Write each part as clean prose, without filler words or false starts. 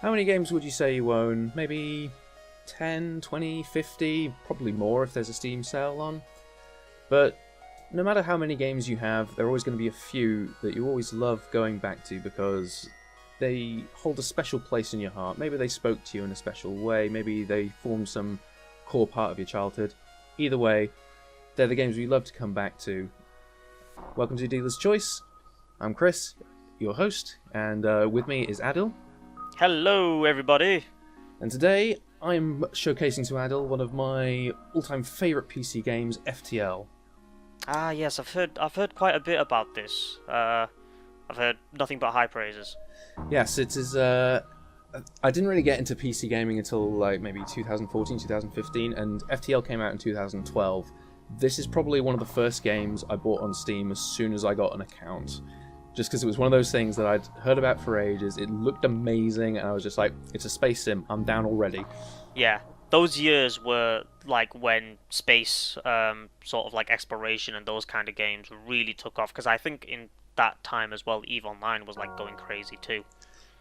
How many games would you say you own? Maybe 10, 20, 50, probably more if there's a Steam sale on. But no matter how many games you have, there are always going to be a few that you always love going back to because they hold a special place in your heart. Maybe they spoke to you in a special way, maybe they formed some core part of your childhood. Either way, they're the games we love to come back to. Welcome to Dealer's Choice. I'm Chris, your host, and with me is Aadil. Hello, everybody. And today, I'm showcasing to Aadil one of my all-time favourite PC games, FTL. Ah, yes, I've heard quite a bit about this. I've heard nothing but high praises. Yes, it is. I didn't really get into PC gaming until like maybe 2014, 2015, and FTL came out in 2012. This is probably one of the first games I bought on Steam as soon as I got an account. Just because it was one of those things that I'd heard about for ages. It looked amazing, and I was just like, it's a space sim, I'm down already. Yeah, those years were like when space, sort of like exploration and those kind of games really took off. Because I think in that time as well, EVE Online was like going crazy too.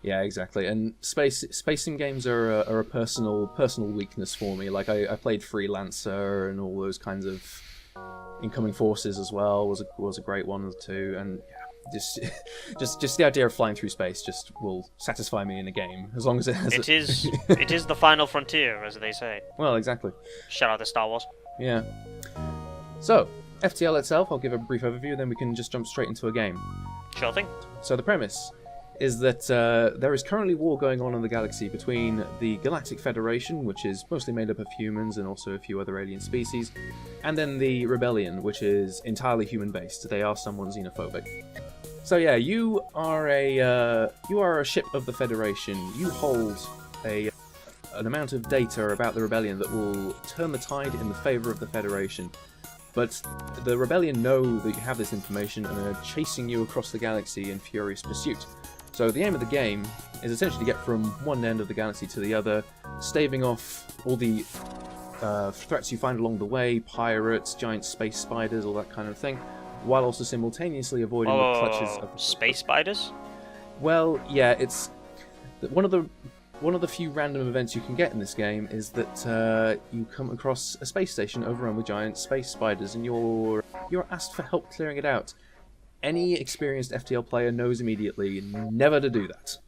Yeah, exactly. And space sim games are a personal weakness for me. Like I played Freelancer and all those kinds of Incoming Forces as well was a great one too. And yeah, just the idea of flying through space just will satisfy me in a game as long as it has. It is the final frontier, as they say. Well, exactly. Shout out to Star Wars. Yeah. So FTL itself, I'll give a brief overview, then we can just jump straight into a game. Sure thing. So the premise is that there is currently war going on in the galaxy between the Galactic Federation, which is mostly made up of humans and also a few other alien species, and then the Rebellion, which is entirely human-based. They are somewhat xenophobic. So yeah, you are a ship of the Federation. You hold an amount of data about the Rebellion that will turn the tide in the favour of the Federation. But the Rebellion know that you have this information and are chasing you across the galaxy in furious pursuit. So the aim of the game is essentially to get from one end of the galaxy to the other, staving off all the threats you find along the way, pirates, giant space spiders, all that kind of thing, while also simultaneously avoiding the clutches of... Space spiders? Well, yeah, it's... One of the few random events you can get in this game is that you come across a space station overrun with giant space spiders, and you're asked for help clearing it out. Any experienced FTL player knows immediately never to do that.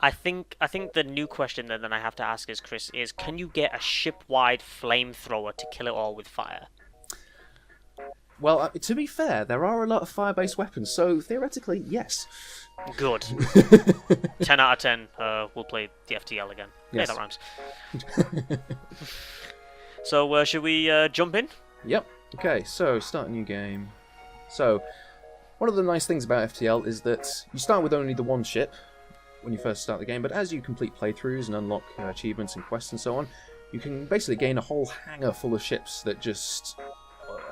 I think the new question then I have to ask is, Chris, is can you get a ship-wide flamethrower to kill it all with fire? Well, to be fair, there are a lot of fire-based weapons, so theoretically, yes. Good. 10 out of 10. We'll play the FTL again. Yes. Yeah, that rhymes. So, should we jump in? Yep. Okay, so start a new game. So, one of the nice things about FTL is that you start with only the one ship when you first start the game, but as you complete playthroughs and unlock achievements and quests and so on, you can basically gain a whole hangar full of ships that just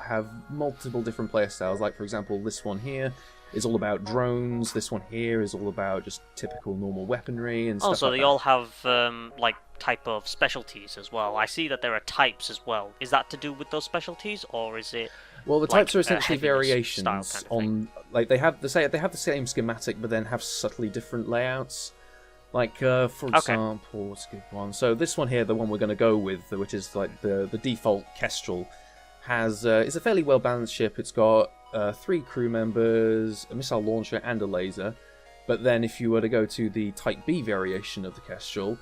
have multiple different player styles. Like, for example, this one here is all about drones, this one here is all about just typical normal weaponry and stuff Also, like they that. all have, like, type of specialties as well. I see that there are types as well. Is that to do with those specialties, or is it... Well, the types are essentially heaviness variations style kind of on, like they have the same schematic, but then have subtly different layouts. Like, for example, what's a good one? So this one here, the one we're going to go with, which is like the default Kestrel, has is a fairly well balanced ship. It's got 3 crew members, a missile launcher, and a laser. But then, if you were to go to the Type B variation of the Kestrel,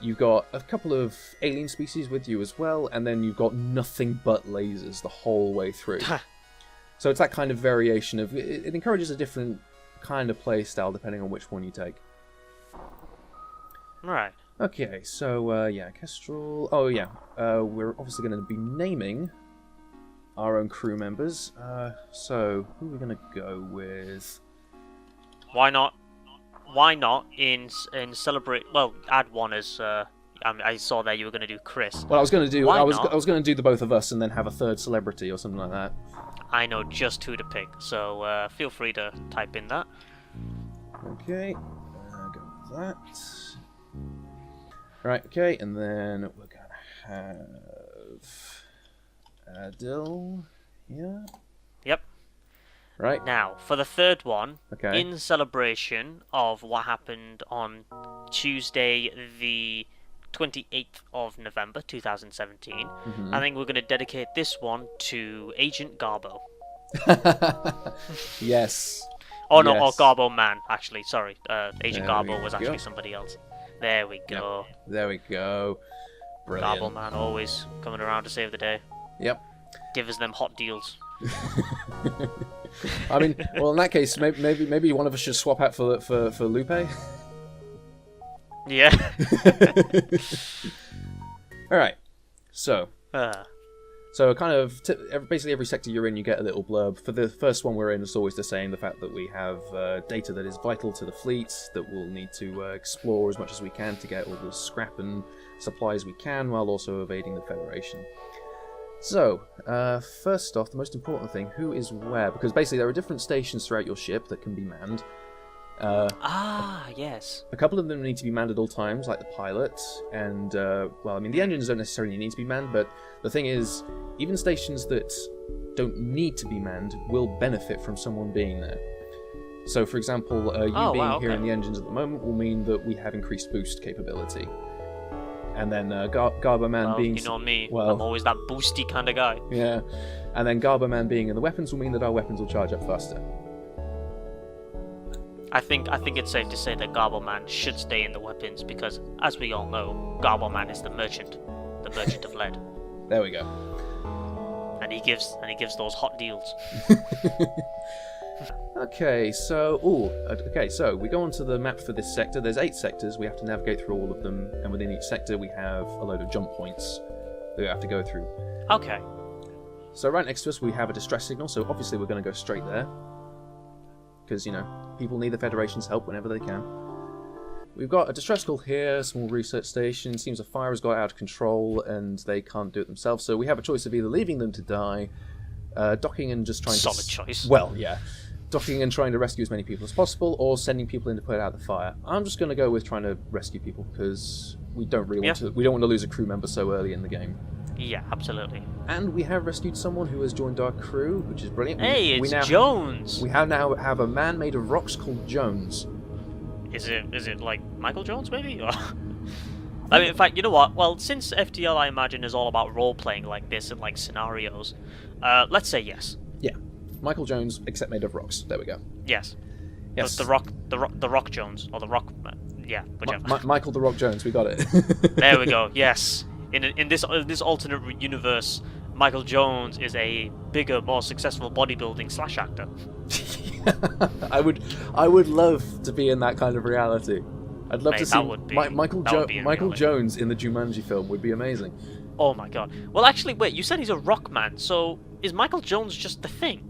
you've got a couple of alien species with you as well, and then you've got nothing but lasers the whole way through. So it's that kind of variation of... It encourages a different kind of play style depending on which one you take. Right. Okay, so, yeah, Kestrel... Oh, yeah. We're obviously going to be naming our own crew members. So, who are we going to go with? Why not? Why not in celebrate? Well, add one as. I saw that you were going to do Chris. Well, I was going to do. Why I was not? going to do the both of us and then have a third celebrity or something like that. I know just who to pick, so feel free to type in that. Okay, go with that. Right. Okay, and then we're gonna have Aadil. Yeah. Yep. right? Now, for the third one, Okay. in celebration of what happened on Tuesday, the 28th of November 2017, I think we're going to dedicate this one to Agent Garbo. Yes. Oh no, or Yes. Garboman, actually, sorry. Agent There we Garbo was actually go. somebody else. There we go. There we go. Brilliant. Garboman always coming around to save the day. Yep. Give us them hot deals. I mean, well, in that case, maybe one of us should swap out for Lupe. Yeah. All right. So Uh, kind of basically every sector you're in, you get a little blurb. For the first one we're in, it's always the same. The fact that we have data that is vital to the fleet that we'll need to explore as much as we can to get all the scrap and supplies we can, while also evading the Federation. So, first off, the most important thing, who is where? Because basically there are different stations throughout your ship that can be manned. yes. A couple of them need to be manned at all times, like the pilot, and, well, I mean, the engines don't necessarily need to be manned, but the thing is, even stations that don't need to be manned will benefit from someone being there. So, for example, you being here in the engines at the moment will mean that we have increased boost capability. And then Garboman being... you know me, well, I'm always that boosty kind of guy. Yeah. And then Garboman being in the weapons will mean that our weapons will charge up faster. I think it's safe to say that Garboman should stay in the weapons because, as we all know, Garboman is the merchant of lead. There we go. And he gives those hot deals. Okay, so we go onto the map for this sector. There's 8 sectors. We have to navigate through all of them, and within each sector we have a load of jump points that we have to go through. Okay. So right next to us we have a distress signal, so obviously we're going to go straight there. Because, you know, people need the Federation's help whenever they can. We've got a distress call here, small research station. Seems a fire has got out of control and they can't do it themselves, so we have a choice of either leaving them to die, docking and just trying Solid choice. Well, yeah. Docking and trying to rescue as many people as possible, or sending people in to put out the fire. I'm just going to go with trying to rescue people because we don't really want to. We don't want to lose a crew member so early in the game. Yeah, absolutely. And we have rescued someone who has joined our crew, which is brilliant. Hey, it's Jones. We now have a man made of rocks called Jones. Is it like Michael Jones maybe? Or... I mean, in fact, you know what? Well, since FTL, I imagine, is all about role playing like this and like scenarios, let's say yes. Yeah. Michael Jones, except made of rocks. There we go. Yes. Yes. The Rock Jones, or the Rock, yeah, whichever. Michael the Rock Jones, we got it. There we go. Yes. In this alternate universe, Michael Jones is a bigger, more successful bodybuilding / actor. I would love to be in that kind of reality. I'd love to see Michael Jones in the Jumanji film. Would be amazing. Oh my god. Well, actually, wait. You said he's a rock man, so is Michael Jones just the Thing?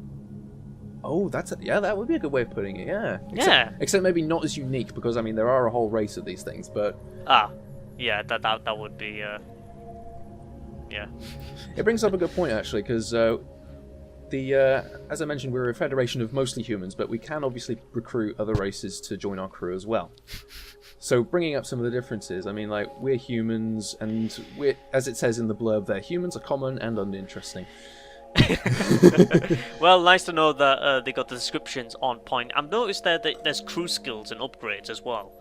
Oh, that would be a good way of putting it. Yeah. Except maybe not as unique because I mean there are a whole race of these things, but yeah, that would be yeah. It brings up a good point actually because as I mentioned, we're a federation of mostly humans, but we can obviously recruit other races to join our crew as well. So bringing up some of the differences, I mean, like, we're humans, and we're, as it says in the blurb there, humans are common and uninteresting. Well, nice to know that they got the descriptions on point. I've noticed there that there's crew skills and upgrades as well.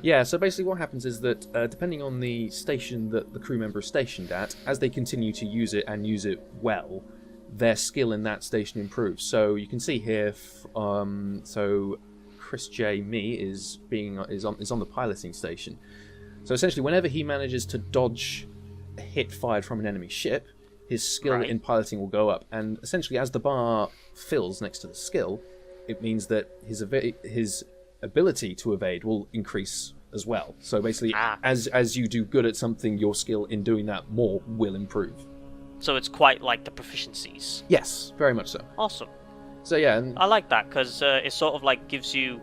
Yeah, so basically what happens is that depending on the station that the crew member is stationed at, as they continue to use it and use it well, their skill in that station improves. So you can see here, so Chris J. is on the piloting station. So essentially, whenever he manages to dodge a hit fired from an enemy ship, his skill in piloting will go up. And essentially, as the bar fills next to the skill, it means that his ability to evade will increase as well. So basically, as you do good at something, your skill in doing that more will improve. So it's quite like the proficiencies. Yes, very much so. Awesome. So yeah, and I like that because it sort of like gives you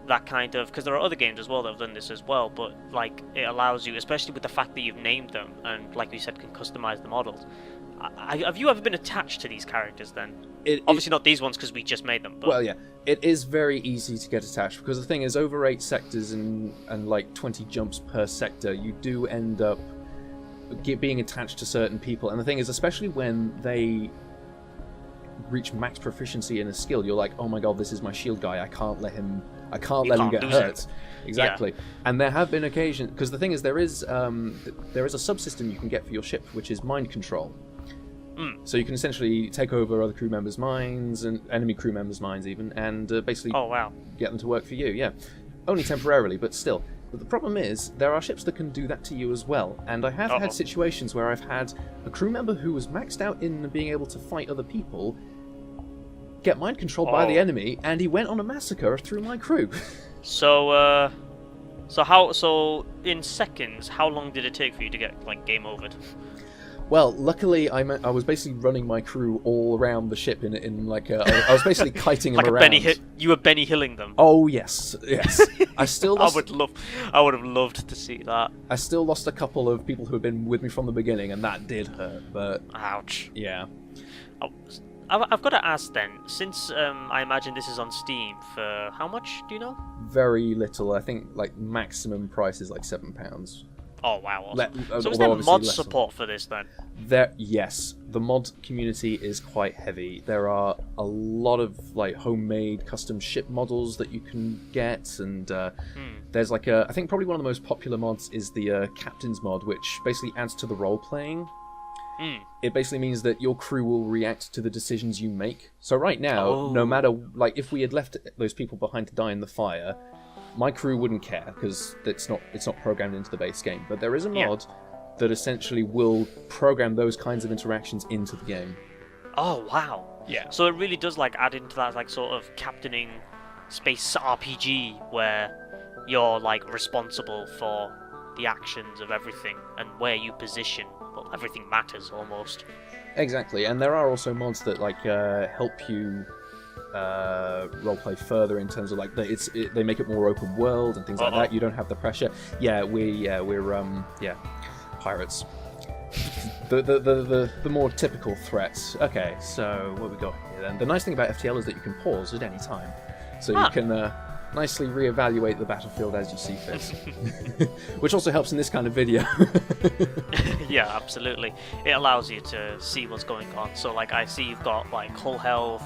that kind of, because there are other games as well that have done this as well, but like it allows you, especially with the fact that you've named them and like you said can customize the models. Have you ever been attached to these characters then? Obviously not these ones because we just made them. But... Well, yeah, it is very easy to get attached because the thing is, over 8 sectors and like 20 jumps per sector, you do end up being attached to certain people. And the thing is, especially when they reach max proficiency in a skill, you're like, oh my god, this is my shield guy. I can't let him get lose hurt. him. Exactly. Yeah. And there have been occasions, because the thing is, there is a subsystem you can get for your ship, which is mind control. So you can essentially take over other crew members' minds and enemy crew members' minds even, and basically get them to work for you. Yeah, only temporarily, but still. But the problem is, there are ships that can do that to you as well, and I have had situations where I've had a crew member who was maxed out in being able to fight other people get mind controlled by the enemy, and he went on a massacre through my crew. So in seconds, how long did it take for you to get like game overed? Well, luckily, I was basically running my crew all around the ship in like I was basically kiting them around. You were Benny Hilling them. Oh yes. I still lost. I would have loved to see that. I still lost a couple of people who had been with me from the beginning, and that did hurt. But ouch. Yeah. I've got to ask then, since I imagine this is on Steam for how much? Do you know? Very little. I think like maximum price is like £7. Oh wow! Awesome. So is there mod support for this then? Yes, the mod community is quite heavy. There are a lot of like homemade custom ship models that you can get, and there's like I think probably one of the most popular mods is the Captain's mod, which basically adds to the role playing. It basically means that your crew will react to the decisions you make. So right now, no matter like if we had left those people behind to die in the fire, my crew wouldn't care because it's not programmed into the base game. But there is a mod that essentially will program those kinds of interactions into the game. Oh wow! Yeah. So it really does like add into that like sort of captaining space RPG where you're like responsible for the actions of everything and where you position. Well, everything matters almost. Exactly, and there are also mods that like help you roleplay further in terms of like they make it more open world and things like that. You don't have the pressure. Yeah, we're pirates. The more typical threats. Okay, so what we got here then? The nice thing about FTL is that you can pause at any time, so you can nicely reevaluate the battlefield as you see fit, which also helps in this kind of video. Yeah, absolutely. It allows you to see what's going on. So like I see you've got like hull health.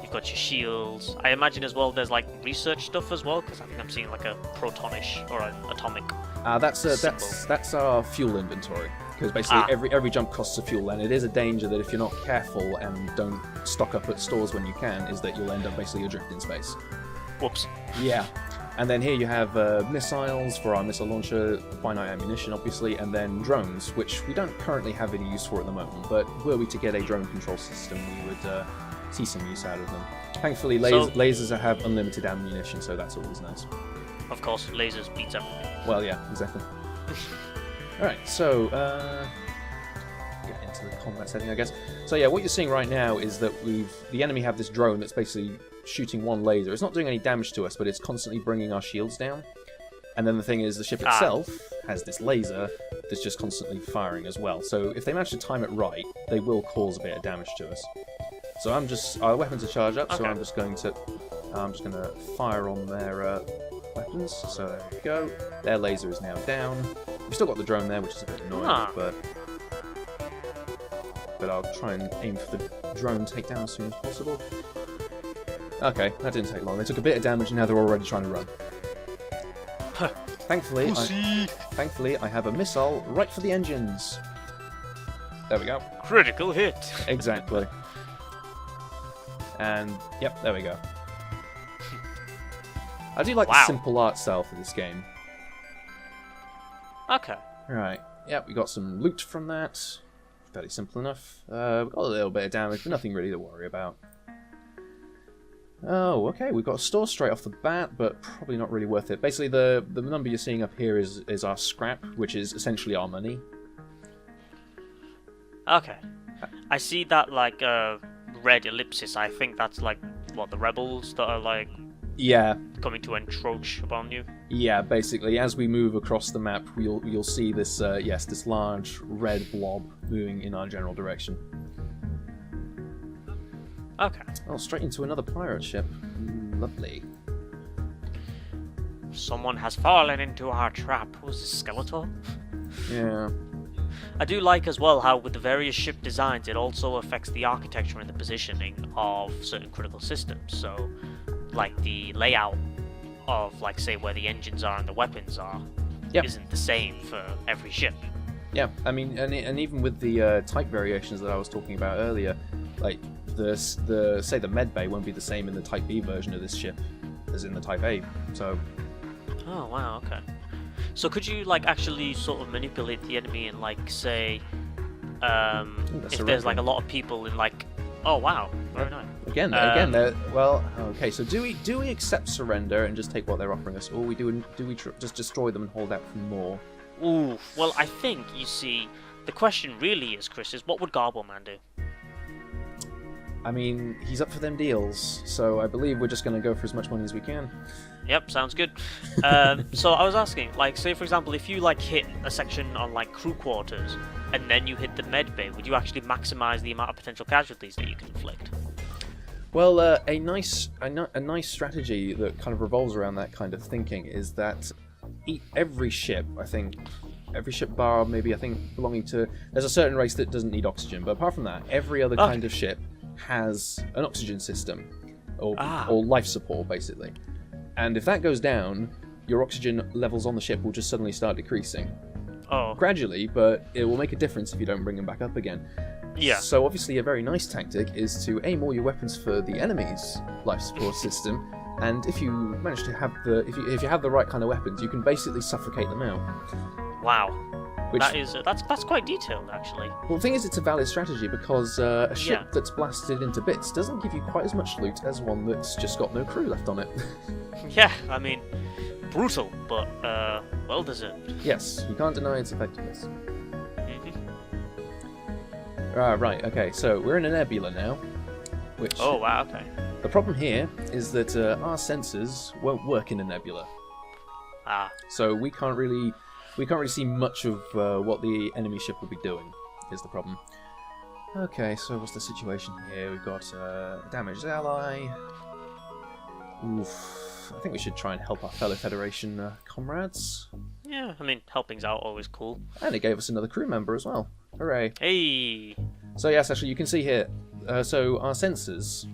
You've got your shields. I imagine as well there's like research stuff as well, because I think I'm seeing like a protonish or an atomic. That's our fuel inventory, because basically every jump costs a fuel, and it is a danger that if you're not careful and don't stock up at stores when you can, is that you'll end up basically adrift in space. Whoops. Yeah. And then here you have missiles for our missile launcher, finite ammunition obviously, and then drones, which we don't currently have any use for at the moment, but were we to get a drone control system, we would see some use out of them. Thankfully, lasers have unlimited ammunition, so that's always nice. Of course, lasers beats everything. Well, yeah, exactly. Alright, so, get into the combat setting, I guess. So yeah, what you're seeing right now is that the enemy have this drone that's basically shooting one laser. It's not doing any damage to us, but it's constantly bringing our shields down. And then the thing is, the ship itself has this laser that's just constantly firing as well. So if they manage to time it right, they will cause a bit of damage to us. So our weapons are charged up, so I'm just going to fire on their weapons. So there we go. Their laser is now down. We've still got the drone there, which is a bit annoying, but I'll try and aim for the drone takedown as soon as possible. Okay, that didn't take long. They took a bit of damage, and now they're already trying to run. Thankfully, I have a missile right for the engines. There we go. Critical hit. Exactly. And, yep, there we go. I do like the simple art style for this game. Okay. Right. Yep, we got some loot from that. Fairly simple enough. We got a little bit of damage, but nothing really to worry about. Oh, okay, we've got a store straight off the bat, but probably not really worth it. Basically, the number you're seeing up here is our scrap, which is essentially our money. Okay. I see that, like, red ellipsis. I think that's, like, what, the rebels that are, like... Yeah. Coming to encroach upon you? Yeah, basically, as we move across the map, you'll see this, this large red blob moving in our general direction. Okay. Oh, straight into another pirate ship. Lovely. Someone has fallen into our trap. Was it Skeletor? Yeah. I do like as well how with the various ship designs, it also affects the architecture and the positioning of certain critical systems. So, like the layout of, like, say, where the engines are and the weapons are, Yep. isn't the same for every ship. Yeah, I mean, and even with the type variations that I was talking about earlier, like the say the med bay won't be the same in the Type B version of this ship as in the Type A. So. Oh wow, okay. So could you like actually sort of manipulate the enemy and like say, if there's like a lot of people in like, oh wow, very nice. Again, well, okay. So do we accept surrender and just take what they're offering us, or do we just destroy them and hold out for more? Ooh, well, I think you see, the question really is, Chris, is what would Garboman do? I mean, he's up for them deals, so I believe we're just going to go for as much money as we can. Yep, sounds good. So I was asking, like, say for example, if you like hit a section on like crew quarters and then you hit the med bay, would you actually maximize the amount of potential casualties that you can inflict? Well, a nice strategy that kind of revolves around that kind of thinking is that every ship, I think, every ship bar maybe I think belonging to, there's a certain race that doesn't need oxygen, but apart from that, every other kind of ship has an oxygen system or life support basically. And if that goes down, your oxygen levels on the ship will just suddenly start decreasing. Oh. Gradually, but it will make a difference if you don't bring them back up again. Yeah. So obviously a very nice tactic is to aim all your weapons for the enemy's life support system, and if you manage to have if you have the right kind of weapons, you can basically suffocate them out. Wow. Which, that's quite detailed actually. Well, the thing is, it's a valid strategy because a ship that's blasted into bits doesn't give you quite as much loot as one that's just got no crew left on it. Yeah, I mean, brutal, but well deserved. Yes, you can't deny its effectiveness. Mm-hmm. Right, okay, so we're in a nebula now. Which, oh wow, okay. The problem here is that our sensors won't work in a nebula. So we can't really see much of what the enemy ship will be doing, is the problem. Okay, so what's the situation here? We've got a damaged ally. Oof. I think we should try and help our fellow Federation comrades. Yeah, I mean, helping's out always cool. And it gave us another crew member as well. Hooray. Hey! So yes, actually, you can see here, so our sensors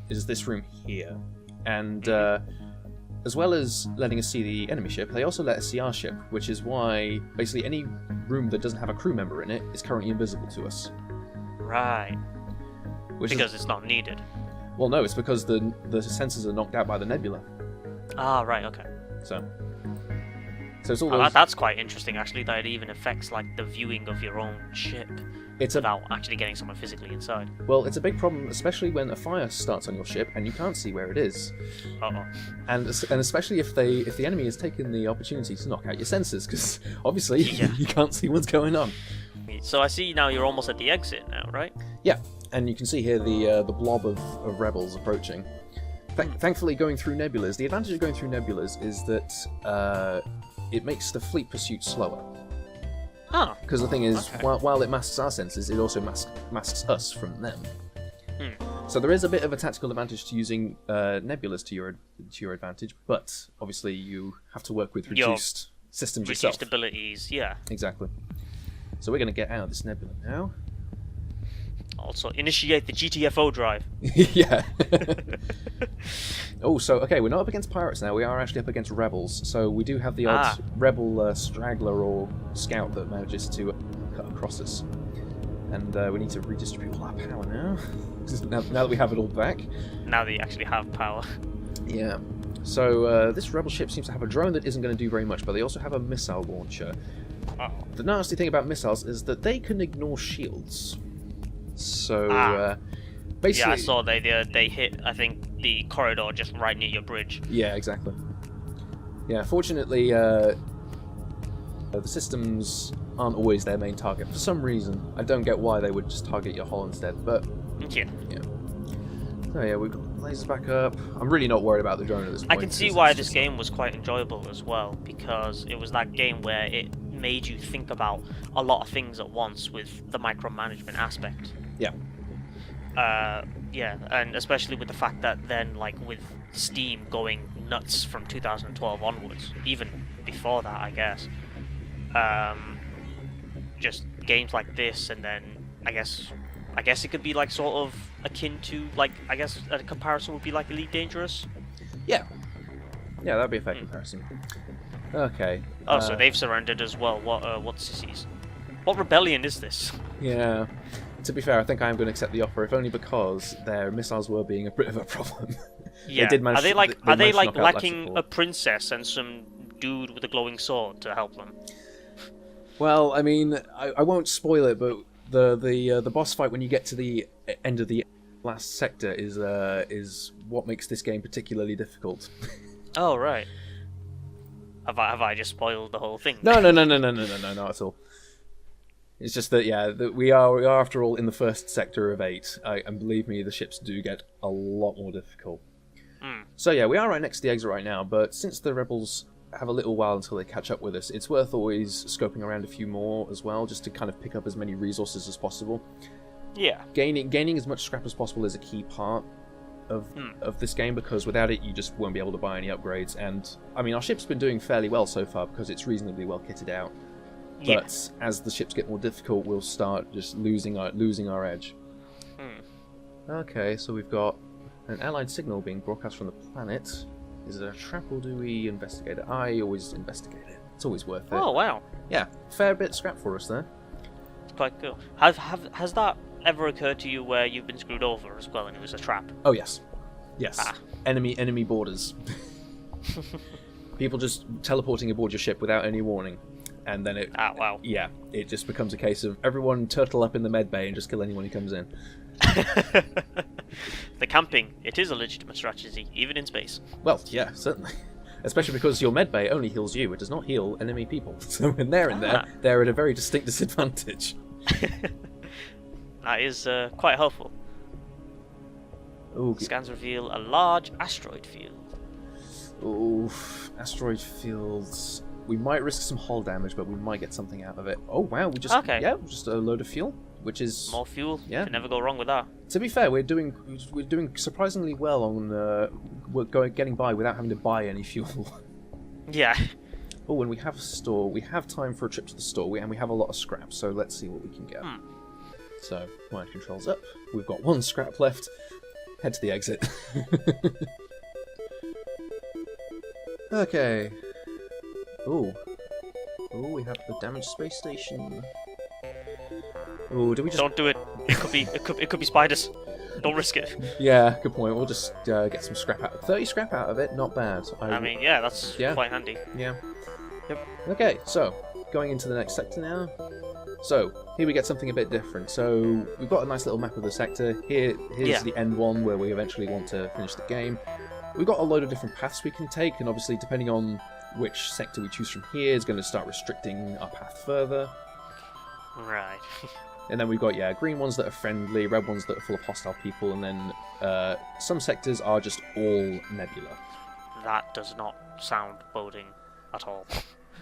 is this room here. And as well as letting us see the enemy ship, they also let us see our ship, which is why basically any room that doesn't have a crew member in it is currently invisible to us. Right. Because it's not needed. Well, no, it's because the sensors are knocked out by the nebula. Ah, right, okay. So it's all that's quite interesting, actually, that it even affects like the viewing of your own ship without actually getting someone physically inside. Well, it's a big problem, especially when a fire starts on your ship and you can't see where it is. Uh-oh. And especially if the enemy has taken the opportunity to knock out your sensors, because obviously you can't see what's going on. So I see now you're almost at the exit now, right? Yeah, and you can see here the blob of rebels approaching. Thankfully, going through nebulas, the advantage of going through nebulas is that it makes the fleet pursuit slower. Oh. Because the thing is, while it masks our sensors, it also masks us from them. So there is a bit of a tactical advantage to using nebulas to your advantage, but obviously you have to work with reduced systems yourself. Reduced abilities, yeah. Exactly. So we're going to get out of this nebula now. Also, initiate the GTFO drive. Yeah. Oh, so, okay, we're not up against pirates now, we are actually up against rebels. So we do have the odd rebel straggler or scout that manages to cut across us. And we need to redistribute all our power now. now that we have it all back. Now that you actually have power. Yeah. So this rebel ship seems to have a drone that isn't going to do very much, but they also have a missile launcher. The nasty thing about missiles is that they can ignore shields. So basically, yeah, I saw they hit, I think, the corridor just right near your bridge. Yeah, exactly. Yeah, fortunately, the systems aren't always their main target for some reason. I don't get why they would just target your hull instead, but yeah. So yeah, we've got lasers back up. I'm really not worried about the drone at this point. I can see why this game was quite enjoyable as well, because it was that game where it made you think about a lot of things at once with the micromanagement aspect. Yeah. Yeah, and especially with the fact that then, like, with Steam going nuts from 2012 onwards, even before that, I guess, just games like this, and then I guess it could be like sort of akin to like I guess a comparison would be like Elite Dangerous. Yeah, that'd be a fair comparison. Okay. Oh, so they've surrendered as well. What sissies? What rebellion is this? Yeah. To be fair, I think I am going to accept the offer, if only because their missiles were being a bit of a problem. Yeah. Are they like lacking a princess and some dude with a glowing sword to help them? Well, I mean, I won't spoil it, but the boss fight when you get to the end of the last sector is what makes this game particularly difficult. Oh right. Have I just spoiled the whole thing? No, not at all. It's just that we are after all in the first sector of 8, and believe me, the ships do get a lot more difficult. So yeah, we are right next to the exit right now, but since the rebels have a little while until they catch up with us, it's worth always scoping around a few more as well, just to kind of pick up as many resources as possible. Yeah. Gaining as much scrap as possible is a key part of this game, because without it you just won't be able to buy any upgrades. And I mean, our ship's been doing fairly well so far because it's reasonably well kitted out. But as the ships get more difficult, we'll start just losing our edge. Okay, so we've got an allied signal being broadcast from the planet. Is it a trap or do we investigate it? I always investigate it. It's always worth it. Oh wow. Yeah, fair bit of scrap for us there. It's quite cool. Has that ever occurred to you where you've been screwed over as well and it was a trap? Oh yes. Enemy borders. People just teleporting aboard your ship without any warning. And then wow. Yeah, it just becomes a case of everyone turtle up in the med bay and just kill anyone who comes in. The camping, it is a legitimate strategy, even in space. Well, yeah, certainly. Especially because your med bay only heals you, it does not heal enemy people. So when they're in there, they're at a very distinct disadvantage. That is quite helpful. Ooh, Scans reveal a large asteroid field. Ooh, asteroid fields. We might risk some hull damage, but we might get something out of it. Oh wow, just a load of fuel, which is more fuel. Yeah, can never go wrong with that. To be fair, we're doing surprisingly well on getting by without having to buy any fuel. Yeah. Oh, and we have a store. We have time for a trip to the store, and we have a lot of scrap. So let's see what we can get. So mind controls up. We've got 1 scrap left. Head to the exit. Okay. Oh, we have the damaged space station. Oh, do we just... Don't do it. It could be spiders. Don't risk it. Yeah, good point. We'll just get some scrap out. 30 scrap out of it, not bad. I mean, yeah, that's quite handy. Yeah. Yep. Okay, so going into the next sector now. So here we get something a bit different. So we've got a nice little map of the sector. Here's the end one where we eventually want to finish the game. We've got a load of different paths we can take, and obviously depending on which sector we choose from here is going to start restricting our path further. Right. And then we've got, green ones that are friendly, red ones that are full of hostile people, and then some sectors are just all nebula. That does not sound boding at all.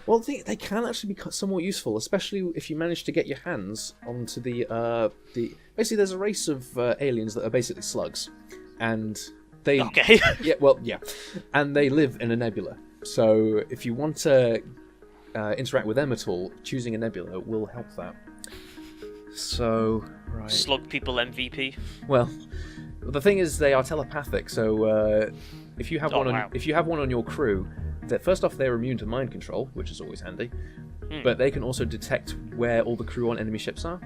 Well, they can actually be somewhat useful, especially if you manage to get your hands onto the... Basically, there's a race of aliens that are basically slugs, and they... Okay. And they live in a nebula. So if you want to interact with them at all, choosing a nebula will help that. So, right. Slug people MVP. Well, the thing is, they are telepathic. So if you have one on your crew, that first off they're immune to mind control, which is always handy. But they can also detect where all the crew on enemy ships are.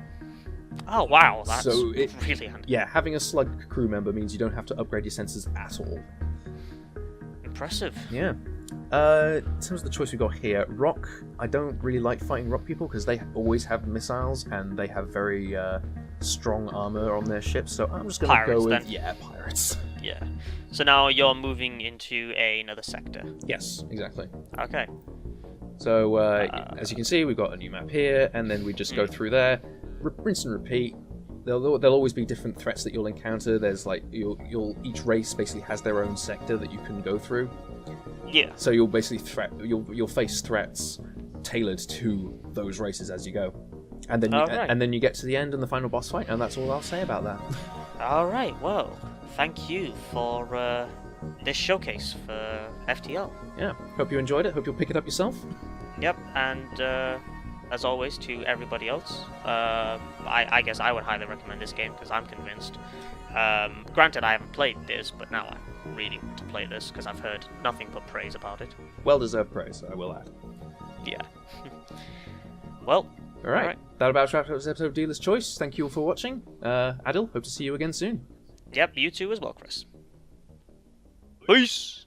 Oh wow, that's really handy. Yeah, having a slug crew member means you don't have to upgrade your sensors at all. Impressive. Yeah. In terms of the choice we've got here, rock, I don't really like fighting rock people because they always have missiles and they have very strong armor on their ships, so I'm just going to go with... Pirates. Yeah. So now you're moving into another sector. Yes, exactly. Okay. So, as you can see, we've got a new map here, and then we just go through there, rinse and repeat. There'll always be different threats that you'll encounter. There's like, each race basically has their own sector that you can go through. Yeah. So you'll basically you'll face threats tailored to those races as you go, and then you get to the end and the final boss fight, and that's all I'll say about that. All right. Well, thank you for this showcase for FTL. Yeah. Hope you enjoyed it. Hope you'll pick it up yourself. Yep. And as always, to everybody else, I guess I would highly recommend this game because I'm convinced. Granted, I haven't played this, but now I really want to play this because I've heard nothing but praise about it. Well-deserved praise, I will add. Yeah. Well, all right. That about wraps up this episode of Dealer's Choice. Thank you all for watching. Aadil, hope to see you again soon. Yep, you too as well, Chris. Peace!